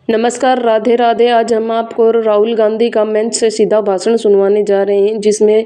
नमस्कार, राधे राधे। आज हम आपको राहुल गांधी का मंच से सीधा भाषण सुनवाने जा रहे हैं, जिसमें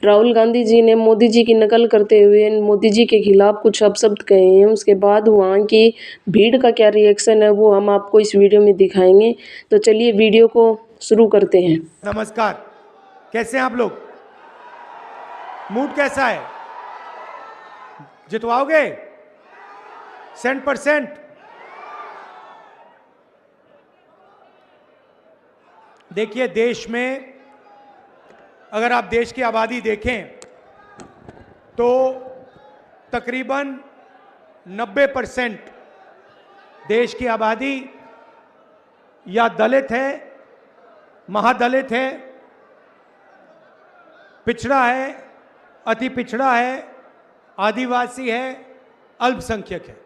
राहुल गांधी जी ने मोदी जी की नकल करते हुए मोदी जी के खिलाफ कुछ अपशब्द कहे हैं। उसके बाद वहाँ की भीड़ का क्या रिएक्शन है वो हम आपको इस वीडियो में दिखाएंगे। तो चलिए वीडियो को शुरू करते हैं। नमस्कार, कैसे हैं आप लोग? मूड कैसा है? जितवाओगे 100%? देखिए, देश में अगर आप देश की आबादी देखें तो तकरीबन 90% देश की आबादी या दलित है, महादलित है, पिछड़ा है, अति पिछड़ा है, आदिवासी है, अल्पसंख्यक है।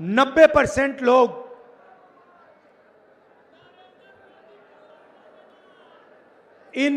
90% लोग इन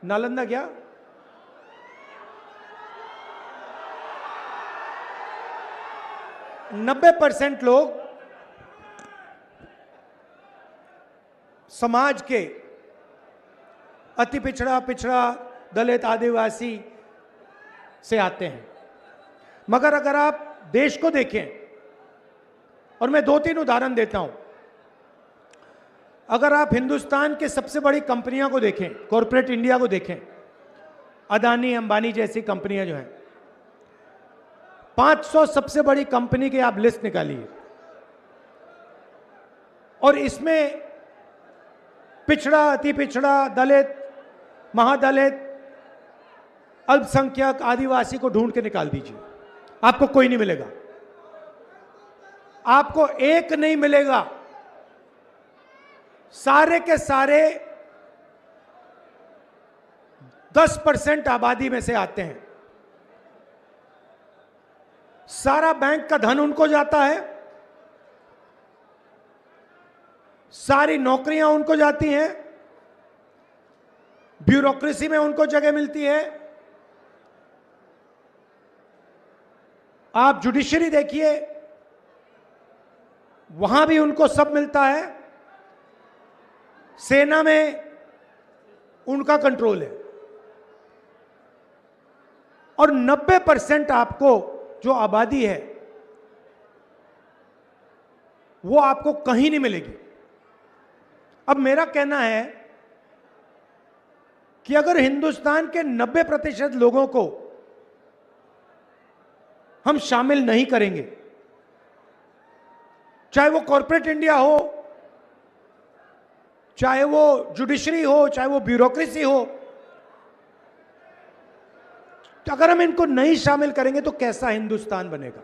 नालंदा क्या 90% लोग समाज के अति पिछड़ा, दलित, आदिवासी से आते हैं। मगर अगर आप देश को देखें, और मैं 2-3 उदाहरण देता हूं। अगर आप हिंदुस्तान के सबसे बड़ी कंपनियों को देखें, कॉरपोरेट इंडिया को देखें, अदानी, अंबानी जैसी कंपनियां जो हैं, 500 सबसे बड़ी कंपनी की आप लिस्ट निकालिए, और इसमें पिछड़ा, अति पिछड़ा, दलित, महादलित, अल्पसंख्यक, आदिवासी को ढूंढ के निकाल दीजिए, आपको कोई नहीं मिलेगा। आपको एक नहीं मिलेगा। सारे के सारे 10% आबादी में से आते हैं। सारा बैंक का धन उनको जाता है, सारी नौकरियां उनको जाती हैं, ब्यूरोक्रेसी में उनको जगह मिलती है। आप जुडिशरी देखिए, वहां भी उनको सब मिलता है। सेना में उनका कंट्रोल है, और 90% आपको जो आबादी है वो आपको कहीं नहीं मिलेगी। अब मेरा कहना है कि अगर हिंदुस्तान के 90% लोगों को हम शामिल नहीं करेंगे, चाहे वो कॉरपोरेट इंडिया हो, चाहे वो जुडिशरी हो, चाहे वो ब्यूरोक्रेसी हो, तो अगर हम इनको नहीं शामिल करेंगे तो कैसा हिंदुस्तान बनेगा?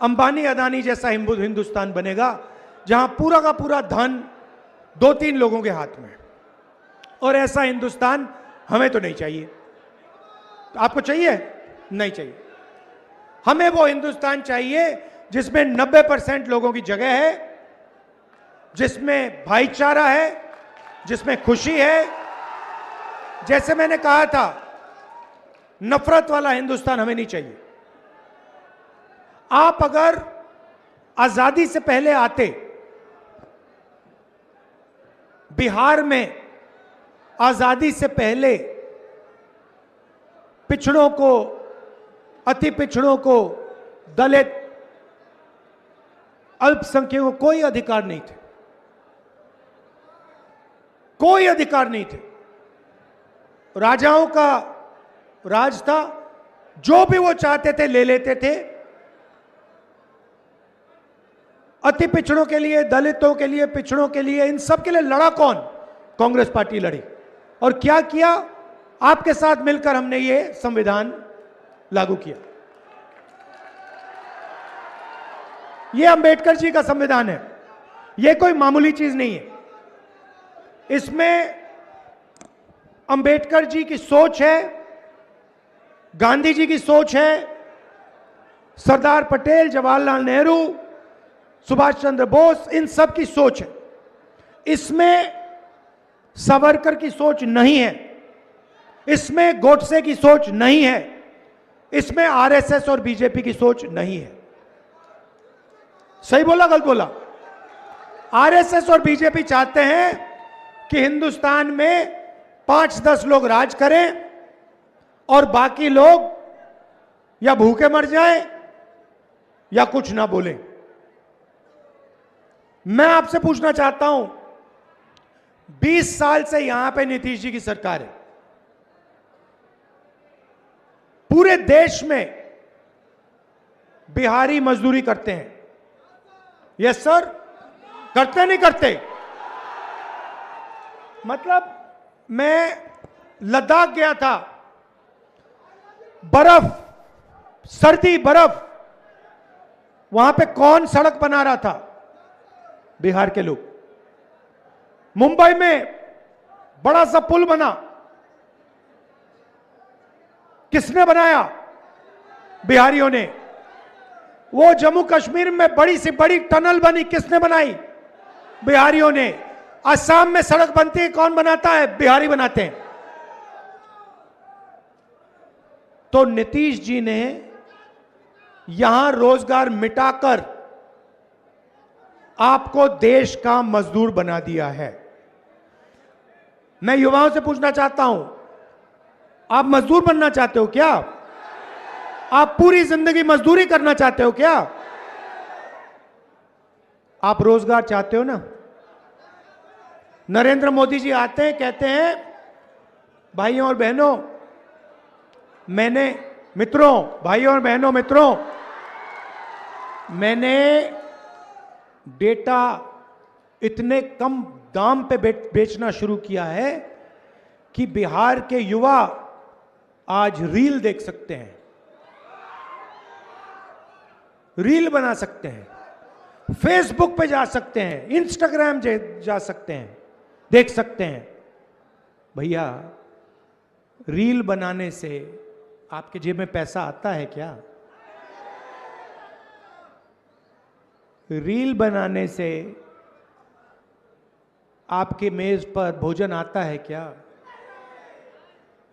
अंबानी, अदानी जैसा हिंदुस्तान बनेगा, जहां पूरा का पूरा धन 2-3 लोगों के हाथ में। और ऐसा हिंदुस्तान हमें तो नहीं चाहिए। तो आपको चाहिए? नहीं चाहिए। हमें वो हिंदुस्तान चाहिए जिसमें 90% लोगों की जगह है, जिसमें भाईचारा है, जिसमें खुशी है। जैसे मैंने कहा था, नफरत वाला हिंदुस्तान हमें नहीं चाहिए। आप अगर आजादी से पहले आते, बिहार में आजादी से पहले पिछड़ों को, अति पिछड़ों को, दलित, अल्पसंख्यकों को कोई अधिकार नहीं थे, कोई अधिकार नहीं थे। राजाओं का राज था, जो भी वो चाहते थे ले लेते थे। अति पिछड़ों के लिए, दलितों के लिए, पिछड़ों के लिए, इन सब के लिए लड़ा कौन? कांग्रेस पार्टी लड़ी। और क्या किया? आपके साथ मिलकर हमने ये संविधान लागू किया। ये अंबेडकर जी का संविधान है, ये कोई मामूली चीज नहीं है। इसमें अंबेडकर जी की सोच है, गांधी जी की सोच है, सरदार पटेल, जवाहरलाल नेहरू, सुभाष चंद्र बोस, इन सब की सोच है। इसमें सावरकर की सोच नहीं है, इसमें गोडसे की सोच नहीं है, इसमें आरएसएस और बीजेपी की सोच नहीं है। सही बोला गलत बोला? आरएसएस और बीजेपी चाहते हैं कि हिंदुस्तान में 5-10 लोग राज करें और बाकी लोग या भूखे मर जाएं या कुछ ना बोलें। मैं आपसे पूछना चाहता हूं, 20 साल से यहां पे नीतीश जी की सरकार है। पूरे देश में बिहारी मजदूरी करते हैं। यस सर, करते नहीं करते? मतलब मैं लद्दाख गया था, बर्फ, सर्दी, बर्फ, वहां पे कौन सड़क बना रहा था? बिहार के लोग। मुंबई में बड़ा सा पुल बना, किसने बनाया? बिहारियों ने। वो जम्मू कश्मीर में बड़ी सी बड़ी टनल बनी, किसने बनाई? बिहारियों ने। असम में सड़क बनती है, कौन बनाता है? बिहारी बनाते हैं। तो नीतीश जी ने यहां रोजगार मिटाकर आपको देश का मजदूर बना दिया है। मैं युवाओं से पूछना चाहता हूं, आप मजदूर बनना चाहते हो क्या? आप पूरी जिंदगी मजदूरी करना चाहते हो क्या? आप रोजगार चाहते हो ना? नरेंद्र मोदी जी आते हैं, कहते हैं भाइयों और बहनों, भाइयों और बहनों, मित्रों, मैंने डेटा इतने कम दाम पे बेचना शुरू किया है कि बिहार के युवा आज रील देख सकते हैं, रील बना सकते हैं, फेसबुक पे जा सकते हैं, इंस्टाग्राम जा सकते हैं, देख सकते हैं। भैया, रील बनाने से आपके जेब में पैसा आता है क्या? रील बनाने से आपके मेज पर भोजन आता है क्या?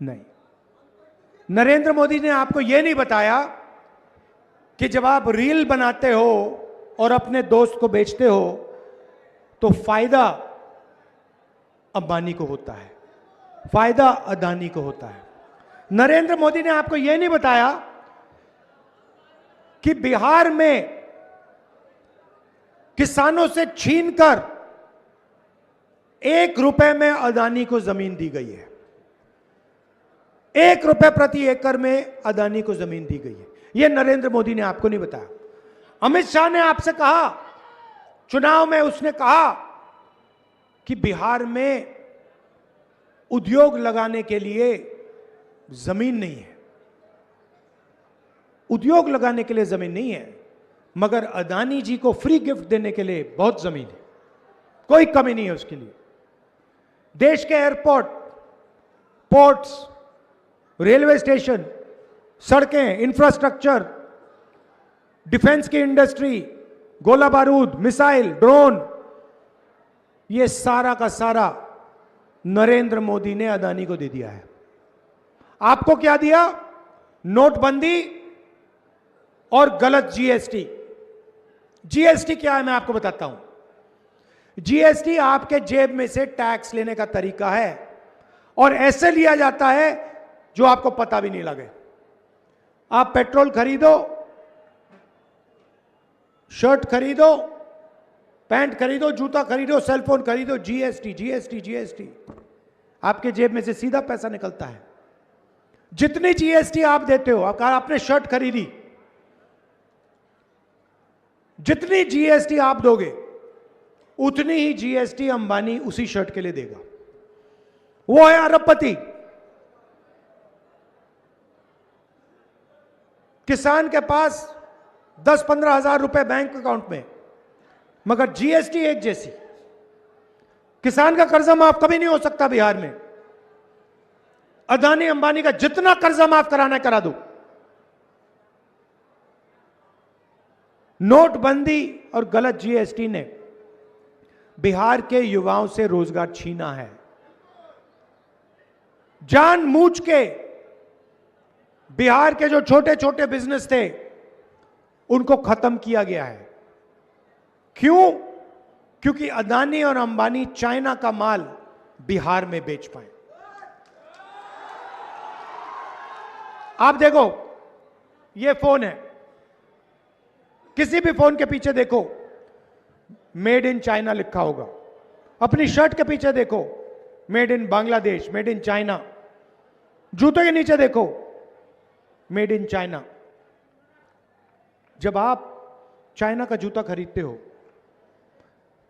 नहीं। नरेंद्र मोदी ने आपको यह नहीं बताया कि जब आप रील बनाते हो और अपने दोस्त को बेचते हो तो फायदा अंबानी को होता है, फायदा अदानी को होता है। नरेंद्र मोदी ने आपको यह नहीं बताया कि बिहार में किसानों से छीनकर 1 रुपए में अदानी को जमीन दी गई है। 1 रुपए प्रति एकड़ में अदानी को जमीन दी गई है। यह नरेंद्र मोदी ने आपको नहीं बताया। अमित शाह ने आपसे कहा, चुनाव में उसने कहा कि बिहार में उद्योग लगाने के लिए जमीन नहीं है, उद्योग लगाने के लिए जमीन नहीं है, मगर अदानी जी को फ्री गिफ्ट देने के लिए बहुत जमीन है, कोई कमी नहीं है उसके लिए। देश के एयरपोर्ट, पोर्ट्स, रेलवे स्टेशन, सड़कें, इंफ्रास्ट्रक्चर, डिफेंस की इंडस्ट्री, गोला बारूद, मिसाइल, ड्रोन, ये सारा का सारा नरेंद्र मोदी ने अदानी को दे दिया है। आपको क्या दिया? नोटबंदी और गलत जीएसटी। जीएसटी क्या है मैं आपको बताता हूं। जीएसटी आपके जेब में से टैक्स लेने का तरीका है और ऐसे लिया जाता है जो आपको पता भी नहीं लगे। आप पेट्रोल खरीदो, शर्ट खरीदो, पैंट खरीदो, जूता खरीदो, सेलफोन खरीदो, जीएसटी जीएसटी जीएसटी, आपके जेब में से सीधा पैसा निकलता है। जितनी जीएसटी आप देते हो, आपने शर्ट खरीदी, जितनी जीएसटी आप दोगे उतनी ही जीएसटी अंबानी उसी शर्ट के लिए देगा। वो है अरबपति। किसान के पास 10-15 हजार रुपए बैंक अकाउंट में, मगर जीएसटी एक जैसी। किसान का कर्जा माफ कभी नहीं हो सकता बिहार में। अदानी अंबानी का जितना कर्जा माफ कराना है करा दो। नोटबंदी और गलत जीएसटी ने बिहार के युवाओं से रोजगार छीना है। जानबूझ के बिहार के जो छोटे छोटे बिजनेस थे उनको खत्म किया गया है। क्यों? क्योंकि अदानी और अंबानी चाइना का माल बिहार में बेच पाए। आप देखो, ये फोन है, किसी भी फोन के पीछे देखो मेड इन चाइना लिखा होगा। अपनी शर्ट के पीछे देखो made in Bangladesh, made in China. जूते के नीचे देखो मेड इन चाइना। जब आप चाइना का जूता खरीदते हो,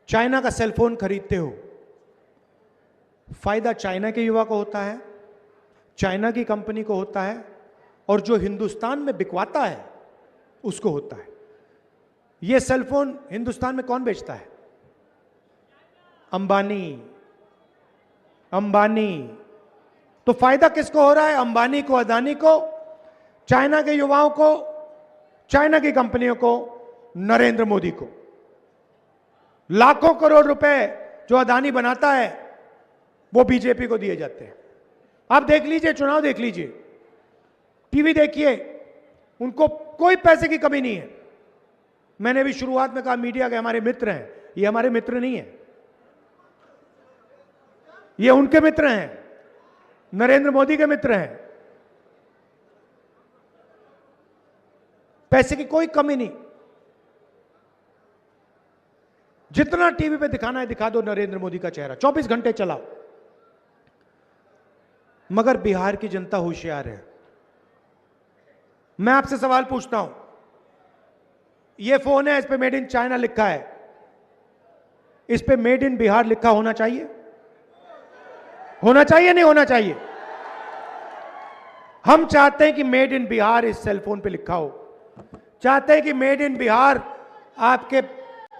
चाइना का सेलफोन खरीदते हो, फायदा चाइना के युवा को होता है, चाइना की कंपनी को होता है, और जो हिंदुस्तान में बिकवाता है उसको होता है। यह सेलफोन हिंदुस्तान में कौन बेचता है? अंबानी। अंबानी। तो फायदा किसको हो रहा है? अंबानी को, अदानी को, चाइना के युवाओं को, चाइना की कंपनियों को, नरेंद्र मोदी को। लाखों करोड़ रुपए जो अदानी बनाता है वो बीजेपी को दिए जाते हैं। आप देख लीजिए, चुनाव देख लीजिए, टीवी देखिए, उनको कोई पैसे की कमी नहीं है। मैंने भी शुरुआत में कहा मीडिया के हमारे मित्र हैं, ये हमारे मित्र नहीं है, ये उनके मित्र हैं, नरेंद्र मोदी के मित्र हैं। पैसे की कोई कमी नहीं। जितना टीवी पे दिखाना है दिखा दो नरेंद्र मोदी का चेहरा, 24 घंटे चलाओ। मगर बिहार की जनता होशियार है। मैं आपसे सवाल पूछता हूं, यह फोन है, इस पे मेड इन चाइना लिखा है, इस पे मेड इन बिहार लिखा होना चाहिए? होना चाहिए, नहीं होना चाहिए? हम चाहते हैं कि मेड इन बिहार इस सेलफोन पे लिखा हो। चाहते हैं कि मेड इन बिहार आपके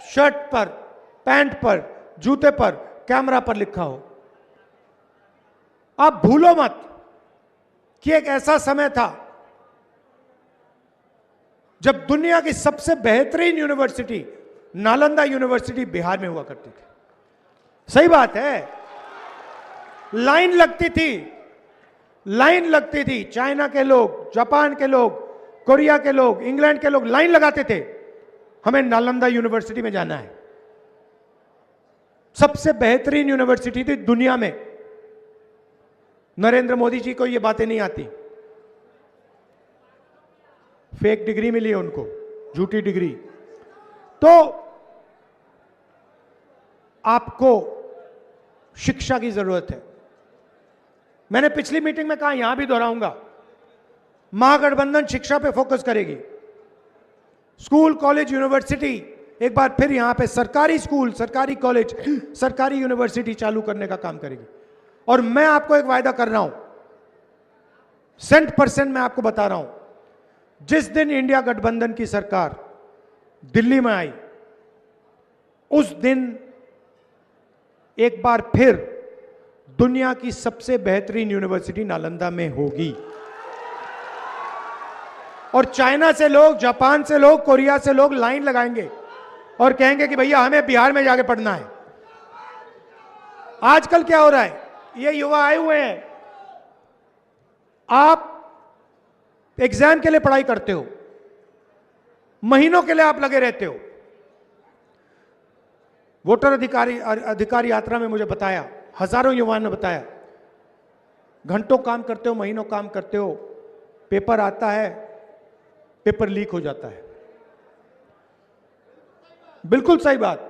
शर्ट पर, पैंट पर, जूते पर, कैमरा पर लिखा हो। आप भूलो मत कि एक ऐसा समय था जब दुनिया की सबसे बेहतरीन यूनिवर्सिटी नालंदा यूनिवर्सिटी बिहार में हुआ करती थी। सही बात है, लाइन लगती थी, लाइन लगती थी। चाइना के लोग, जापान के लोग, कोरिया के लोग, इंग्लैंड के लोग लाइन लगाते थे, हमें नालंदा यूनिवर्सिटी में जाना है। सबसे बेहतरीन यूनिवर्सिटी थी दुनिया में। नरेंद्र मोदी जी को ये बातें नहीं आती। फेक डिग्री मिली है उनको, झूठी डिग्री। तो आपको शिक्षा की जरूरत है। मैंने पिछली मीटिंग में कहा, यहां भी दोहराऊंगा, महागठबंधन शिक्षा पे फोकस करेगी। स्कूल, कॉलेज, यूनिवर्सिटी, एक बार फिर यहां पे सरकारी स्कूल, सरकारी कॉलेज, सरकारी यूनिवर्सिटी चालू करने का काम करेगी। और मैं आपको एक वायदा कर रहा हूं, 100% मैं आपको बता रहा हूं, जिस दिन इंडिया गठबंधन की सरकार दिल्ली में आई, उस दिन एक बार फिर दुनिया की सबसे बेहतरीन यूनिवर्सिटी नालंदा में होगी। और चाइना से लोग, जापान से लोग, कोरिया से लोग लाइन लगाएंगे और कहेंगे कि भैया हमें बिहार में जाके पढ़ना है। आजकल क्या हो रहा है, ये युवा आए हुए हैं, आप एग्जाम के लिए पढ़ाई करते हो, महीनों के लिए आप लगे रहते हो। वोटर अधिकार यात्रा में मुझे बताया, हजारों युवाओं ने बताया, घंटों काम करते हो, महीनों काम करते हो, पेपर आता है, पेपर लीक हो जाता है। बिल्कुल सही बात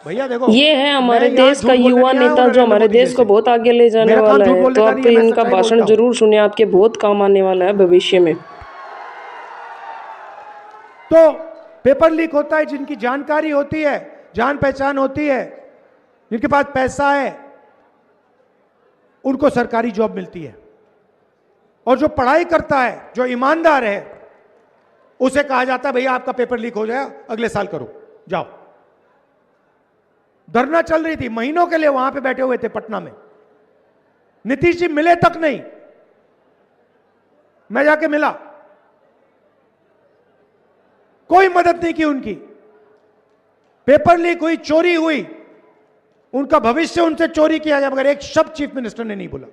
भैया। देखो, ये है हमारे देश का युवा नेता जो हमारे देश को बहुत आगे ले जाने वाला है। तो आप इनका भाषण जरूर सुनिए, आपके बहुत काम आने वाला है भविष्य में। तो पेपर लीक होता है, जिनकी जानकारी होती है, जान पहचान होती है, जिनके पास पैसा है, उनको सरकारी जॉब मिलती है। और जो पढ़ाई करता है, जो ईमानदार है, उसे कहा जाता है भैया आपका पेपर लीक हो जाए, अगले साल करो, जाओ। धरना चल रही थी, महीनों के लिए वहां पे बैठे हुए थे पटना में, नीतीश जी मिले तक नहीं। मैं जाके मिला, कोई मदद नहीं की उनकी। पेपर लीक हुई, चोरी हुई, उनका भविष्य उनसे चोरी किया गया, मगर एक शब्द चीफ मिनिस्टर ने नहीं बोला।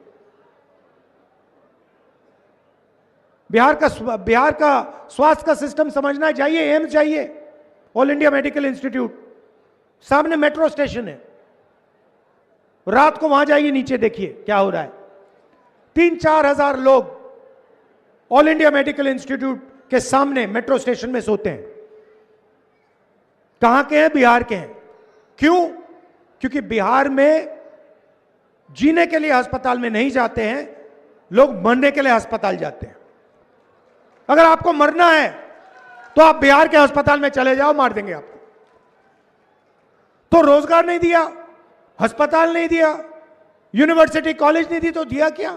बिहार का स्वास्थ्य का सिस्टम समझना चाहिए, एम्स चाहिए, ऑल इंडिया मेडिकल इंस्टीट्यूट, सामने मेट्रो स्टेशन है, रात को वहां जाइए, नीचे देखिए क्या हो रहा है। 3-4 हजार लोग ऑल इंडिया मेडिकल इंस्टीट्यूट के सामने मेट्रो स्टेशन में सोते हैं। कहां के हैं? बिहार के हैं। क्यों? क्योंकि बिहार में जीने के लिए अस्पताल में नहीं जाते हैं लोग, मरने के लिए अस्पताल जाते हैं। अगर आपको मरना है तो आप बिहार के अस्पताल में चले जाओ, मार देंगे आपको। तो रोजगार नहीं दिया, अस्पताल नहीं दिया, यूनिवर्सिटी कॉलेज नहीं दी, तो दिया क्या?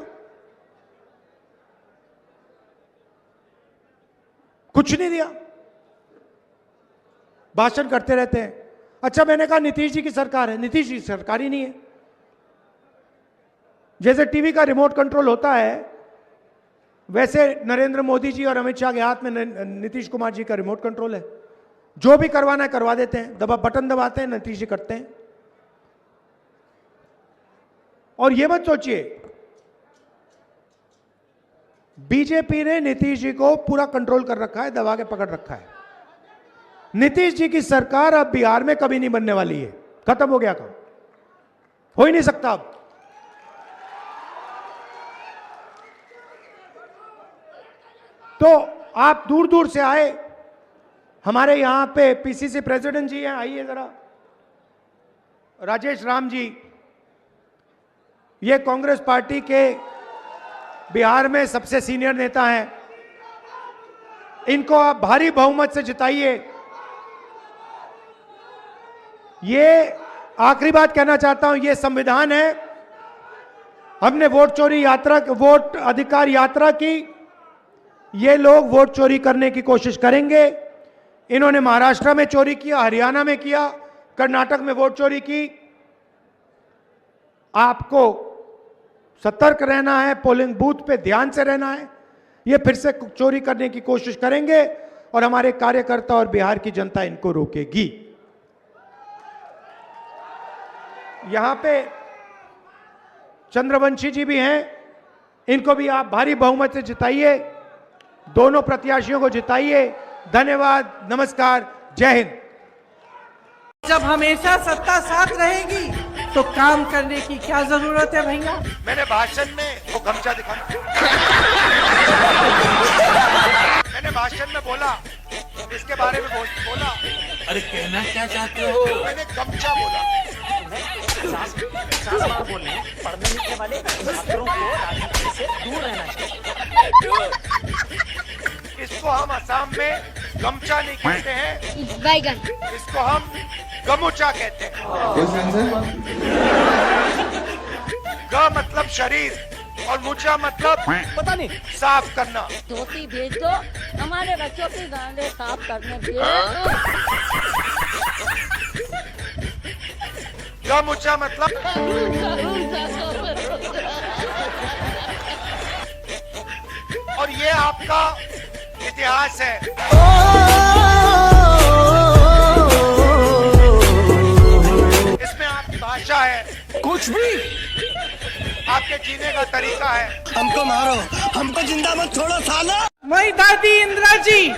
कुछ नहीं दिया, भाषण करते रहते हैं। अच्छा, मैंने कहा नीतीश जी की सरकार है, नीतीश जी की सरकार ही नहीं है। जैसे टीवी का रिमोट कंट्रोल होता है, वैसे नरेंद्र मोदी जी और अमित शाह के हाथ में नीतीश कुमार जी का रिमोट कंट्रोल है। जो भी करवाना है करवा देते हैं, बटन दबाते हैं, नीतीश जी करते हैं। और यह मत सोचिए, बीजेपी ने नीतीश जी को पूरा कंट्रोल कर रखा है, दबा के पकड़ रखा है। नीतीश जी की सरकार अब बिहार में कभी नहीं बनने वाली है, खत्म हो गया काम, हो ही नहीं सकता अब। तो आप दूर दूर से आए, हमारे यहां पे पीसीसी प्रेसिडेंट जी हैं, आइए जरा, राजेश राम जी, ये कांग्रेस पार्टी के बिहार में सबसे सीनियर नेता हैं। इनको आप भारी बहुमत से जिताइए। ये आखिरी बात कहना चाहता हूं, ये संविधान है। हमने वोट चोरी यात्रा, वोट अधिकार यात्रा की, ये लोग वोट चोरी करने की कोशिश करेंगे। इन्होंने महाराष्ट्र में चोरी किया, हरियाणा में किया, कर्नाटक में वोट चोरी की। आपको सतर्क रहना है, पोलिंग बूथ पे ध्यान से रहना है। ये फिर से चोरी करने की कोशिश करेंगे और हमारे कार्यकर्ता और बिहार की जनता इनको रोकेगी। यहां पे चंद्रवंशी जी भी हैं, इनको भी आप भारी बहुमत से जिताइए। दोनों प्रत्याशियों को जिताइए। धन्यवाद, नमस्कार, जय हिंद। जब हमेशा सत्ता साथ रहेगी तो काम करने की क्या जरूरत है भैया? मैंने भाषण में वो गमछा दिखाना, मैंने भाषण में बोला, इसके बारे में बोला। अरे कहना क्या चाहते हो? मैंने गमछा बोला। पढ़ने लिखने वाले छात्रों को राजनीति से दूर रहना चाहिए। इसको हम असम में गमछा नहीं कहते हैं, बैगन। इसको हम गमुचा कहते हैं। ग मतलब शरीर और मुचा मतलब पता नहीं, साफ करना। धोती भेज दो, हमारे बच्चों के गांडे साफ करने के लिए। गमुचा मतलब और ये आपका इतिहास है। इसमें आपकी भाषा है, कुछ भी आपके जीने का तरीका है। हमको मारो, हमको जिंदा मत छोड़ो साला। मैं दादी इंदिरा जी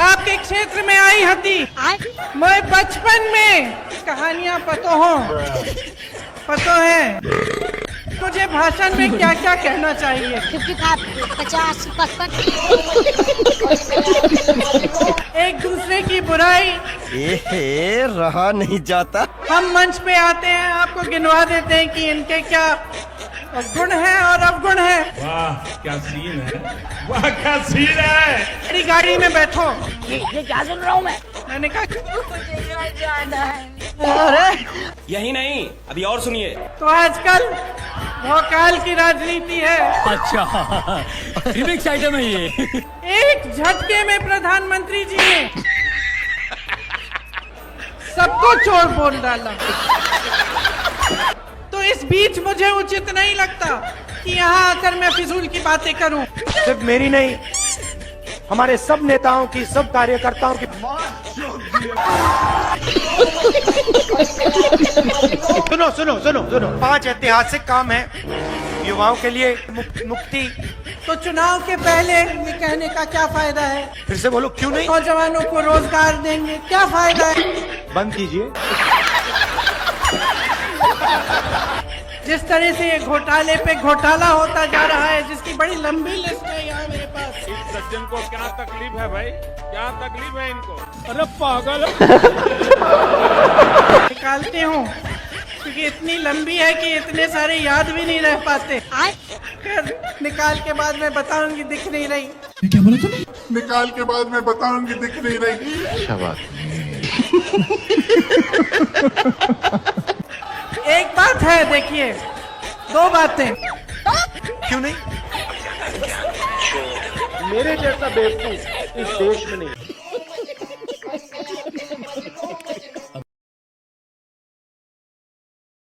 आपके क्षेत्र में आई हती। मैं बचपन में कहानियां पतो है। मुझे भाषण में क्या क्या कहना चाहिए? 55, 50, 55। एक दूसरे की बुराई रहा नहीं जाता। हम मंच पे आते हैं, आपको गिनवा देते हैं कि इनके क्या गुण है और अवगुण है। वाह क्या सीन है, वाह क्या सीन है। मेरी गाड़ी में बैठो। ये क्या सुन रहा हूँ मैं? मैंने कहा जाना है। अरे यही नहीं, अभी और सुनिए। तो आजकल भोकाल की राजनीति है। अच्छा रिमिक्स आइटम है ये। एक झटके में प्रधानमंत्री जी ने सबको चोर बोल डाला। तो इस बीच मुझे उचित नहीं लगता कि यहाँ आकर मैं फिजूल की बातें करूं। सिर्फ मेरी नहीं, हमारे सब नेताओं की, सब कार्यकर्ताओं की। सुनो सुनो सुनो सुनो, 5 ऐतिहासिक काम है युवाओं के लिए मुक्ति। तो चुनाव के पहले ये कहने का क्या फायदा है? फिर से बोलो, क्यों नहीं? नौजवानों को रोजगार देंगे, क्या फायदा है? बंद कीजिए। जिस तरह से ये घोटाले पे घोटाला होता जा रहा है, जिसकी बड़ी लंबी लिस्ट है यहाँ मेरे पास। इस सज्जन को क्या तकलीफ है भाई, क्या तकलीफ है इनको? अरे पागल निकालते हूँ क्योंकि इतनी लंबी है कि इतने सारे याद भी नहीं रह पाते। फिर निकाल के बाद मैं बताऊंगी, दिख नहीं रही। निकाल के बाद मैं बताऊंगी, दिख नहीं रही। शाबाश। एक बात है, देखिए, दो बातें। क्यों नहीं? मेरे जैसा बेवकूफ इस देश में नहीं।